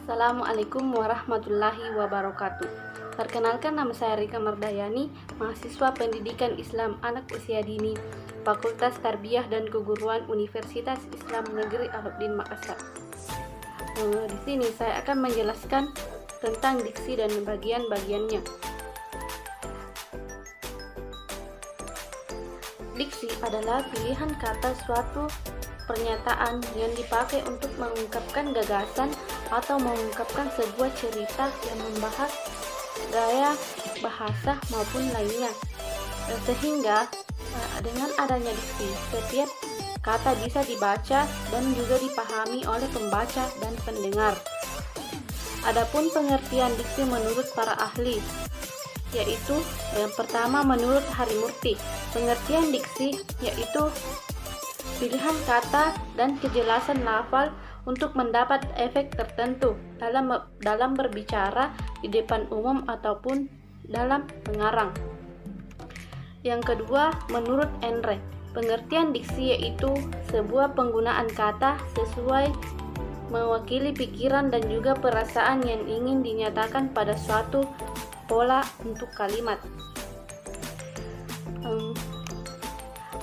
Assalamualaikum warahmatullahi wabarakatuh. Perkenalkan, nama saya Rika Mardayani, mahasiswa Pendidikan Islam Anak Usia Dini, Fakultas Tarbiyah dan Keguruan Universitas Islam Negeri Alauddin Makassar. Di sini saya akan menjelaskan tentang diksi dan bagian-bagiannya. Diksi adalah pilihan kata suatu pernyataan yang dipakai untuk mengungkapkan gagasan atau mengungkapkan sebuah cerita yang membahas gaya bahasa maupun lainnya. Sehingga dengan adanya diksi, setiap kata bisa dibaca dan juga dipahami oleh pembaca dan pendengar. Adapun pengertian diksi menurut para ahli, yaitu yang pertama menurut Harimurti, pengertian diksi yaitu pilihan kata dan kejelasan lafal untuk mendapat efek tertentu dalam berbicara di depan umum ataupun dalam pengarang. Yang kedua, menurut Enre, pengertian diksi yaitu sebuah penggunaan kata sesuai mewakili pikiran dan juga perasaan yang ingin dinyatakan pada suatu pola untuk kalimat.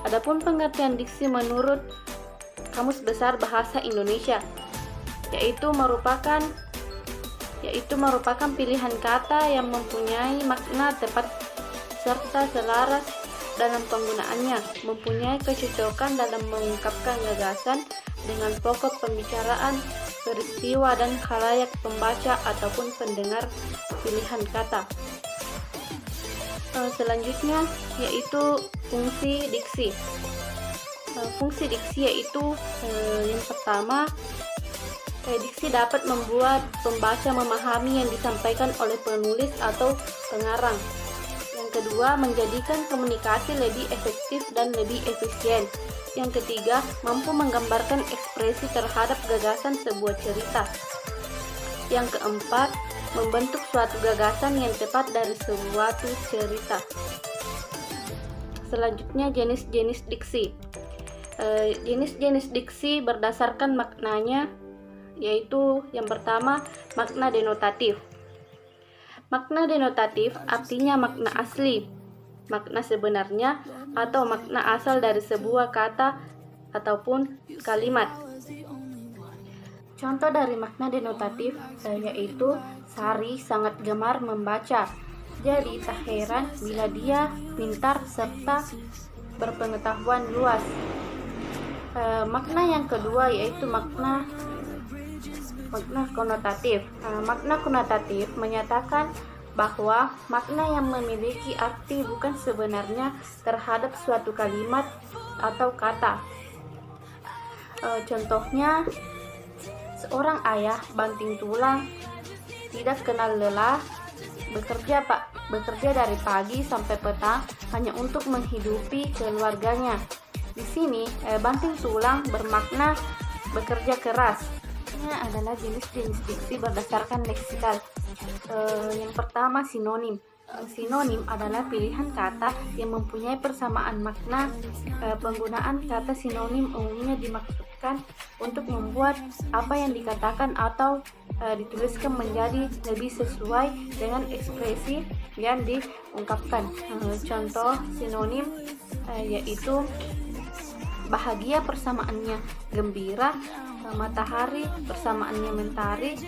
Adapun pengertian diksi menurut Kamus Besar Bahasa Indonesia, yaitu merupakan pilihan kata yang mempunyai makna tepat serta selaras dalam penggunaannya, mempunyai kecocokan dalam mengungkapkan gagasan dengan pokok pembicaraan, peristiwa dan khalayak pembaca ataupun pendengar pilihan kata. Selanjutnya yaitu fungsi diksi. Fungsi diksi yaitu yang pertama, diksi dapat membuat pembaca memahami yang disampaikan oleh penulis atau pengarang. Yang kedua, menjadikan komunikasi lebih efektif dan lebih efisien. Yang ketiga, mampu menggambarkan ekspresi terhadap gagasan sebuah cerita. Yang keempat, membentuk suatu gagasan yang tepat dari suatu cerita. Selanjutnya, jenis-jenis diksi. Jenis-jenis diksi berdasarkan maknanya, yaitu yang pertama, makna denotatif. Makna denotatif artinya makna asli, makna sebenarnya, atau makna asal dari sebuah kata ataupun kalimat. Contoh dari makna denotatif yaitu Sari sangat gemar membaca, jadi tak heran bila dia pintar serta berpengetahuan luas. Makna yang kedua yaitu makna konotatif. Makna konotatif menyatakan bahwa makna yang memiliki arti bukan sebenarnya terhadap suatu kalimat atau kata. Contohnya, seorang ayah banting tulang, tidak kenal lelah, bekerja dari pagi sampai petang hanya untuk menghidupi keluarganya. Di sini banting tulang bermakna bekerja keras. Ini adalah jenis-jenis diksi berdasarkan leksikal. Yang pertama, sinonim. Sinonim adalah pilihan kata yang mempunyai persamaan makna. Penggunaan kata sinonim umumnya dimaksudkan untuk membuat apa yang dikatakan atau dituliskan menjadi lebih sesuai dengan ekspresi yang diungkapkan. Contoh sinonim yaitu bahagia persamaannya gembira, matahari persamaannya mentari,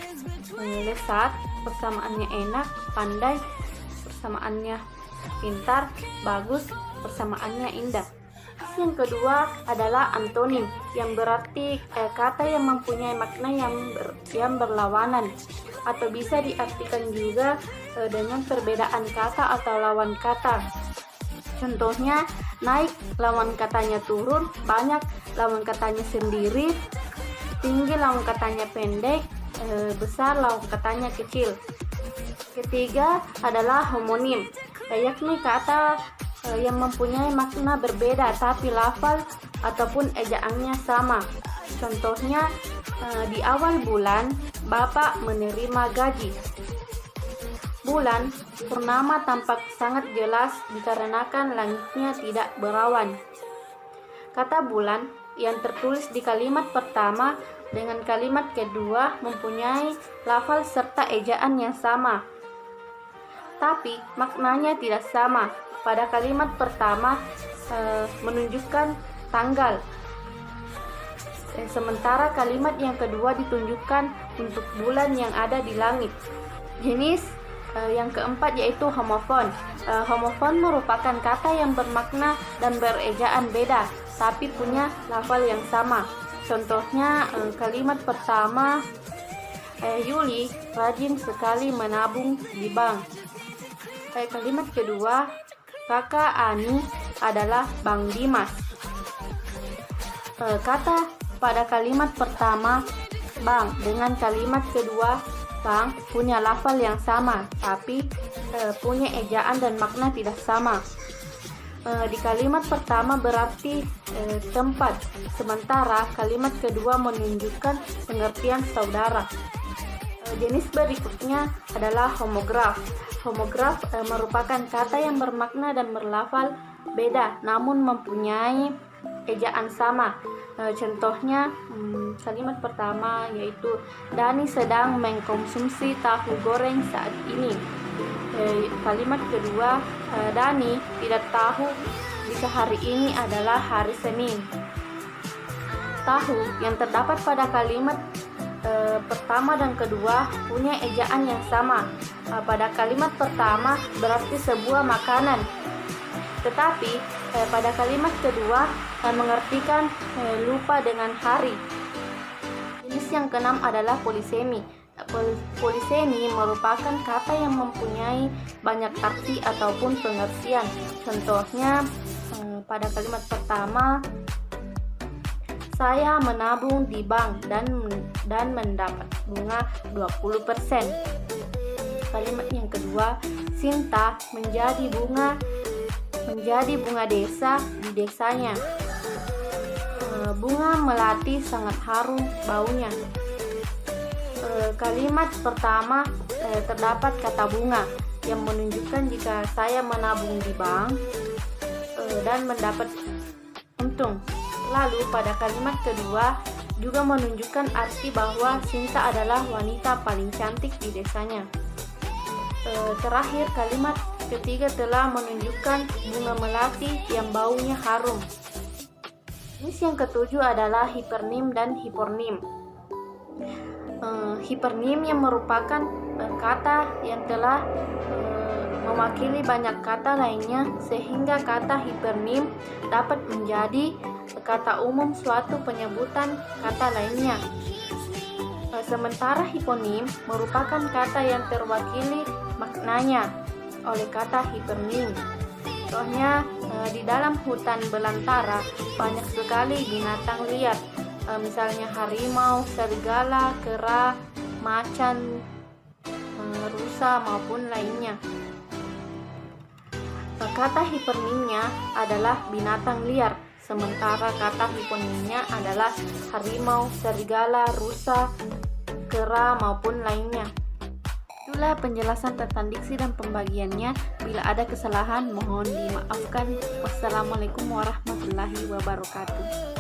lesat persamaannya enak, pandai persamaannya pintar, bagus persamaannya indah. Yang kedua adalah antonim, yang berarti kata yang mempunyai makna yang berlawanan, atau bisa diartikan juga dengan perbedaan kata atau lawan kata. Contohnya, naik lawan katanya turun, banyak lawan katanya sendiri, tinggi lawan katanya pendek, besar lawan katanya kecil. Ketiga adalah homonim, yakni kata yang mempunyai makna berbeda tapi lafal ataupun ejaannya sama. Contohnya, di awal bulan Bapak menerima gaji. Bulan purnama tampak sangat jelas dikarenakan langitnya tidak berawan. Kata bulan yang tertulis di kalimat pertama dengan kalimat kedua mempunyai lafal serta ejaan yang sama, tapi maknanya tidak sama. Pada kalimat pertama menunjukkan tanggal, sementara kalimat yang kedua ditunjukkan untuk bulan yang ada di langit. Jenis yang keempat yaitu homofon. Homofon merupakan kata yang bermakna dan berejaan beda, tapi punya lafal yang sama. Contohnya kalimat pertama, Yuli rajin sekali menabung di bank. Kalimat kedua, Kakak Ani adalah Bang Dimas. Kata pada kalimat pertama Bang dengan kalimat kedua Bang punya lafal yang sama, tapi punya ejaan dan makna tidak sama. Di kalimat pertama berarti tempat, sementara kalimat kedua menunjukkan pengertian saudara. Jenis berikutnya adalah homograf. Homograf merupakan kata yang bermakna dan berlafal beda namun mempunyai ejaan sama. Contohnya kalimat pertama yaitu Dani sedang mengkonsumsi tahu goreng saat ini. Kalimat kedua, Dani tidak tahu jika hari ini adalah hari Senin. Tahu yang terdapat pada kalimat pertama dan kedua punya ejaan yang sama. Pada kalimat pertama berarti sebuah makanan, tetapi pada kalimat kedua mengartikan lupa dengan hari. Jenis yang keenam adalah polisemi. Polisemi merupakan kata yang mempunyai banyak arti ataupun pengertian. Contohnya pada kalimat pertama, saya menabung di bank dan mendapat bunga 20%. Kalimat yang kedua, Sinta menjadi bunga desa di desanya. Bunga melati sangat harum baunya. Kalimat pertama terdapat kata bunga yang menunjukkan jika saya menabung di bank dan mendapat untung. Lalu pada kalimat kedua juga menunjukkan arti bahwa Sinta adalah wanita paling cantik di desanya. Terakhir kalimat ketiga telah menunjukkan bunga melati yang baunya harum. Jenis yang ketujuh adalah hipernim dan hipornim. Hipernim yang merupakan kata yang telah mewakili banyak kata lainnya, sehingga kata hipernim dapat menjadi kata umum suatu penyebutan kata lainnya. Sementara hiponim merupakan kata yang terwakili maknanya oleh kata hipernim. Contohnya di dalam hutan belantara banyak sekali binatang liar, misalnya harimau, serigala, kera, macan, rusa maupun lainnya. Kata hipernimnya adalah binatang liar, sementara kata hiponimnya adalah harimau, serigala, rusa, kera maupun lainnya. Itulah penjelasan tentang diksi dan pembagiannya. Bila ada kesalahan mohon dimaafkan. Wassalamualaikum warahmatullahi wabarakatuh.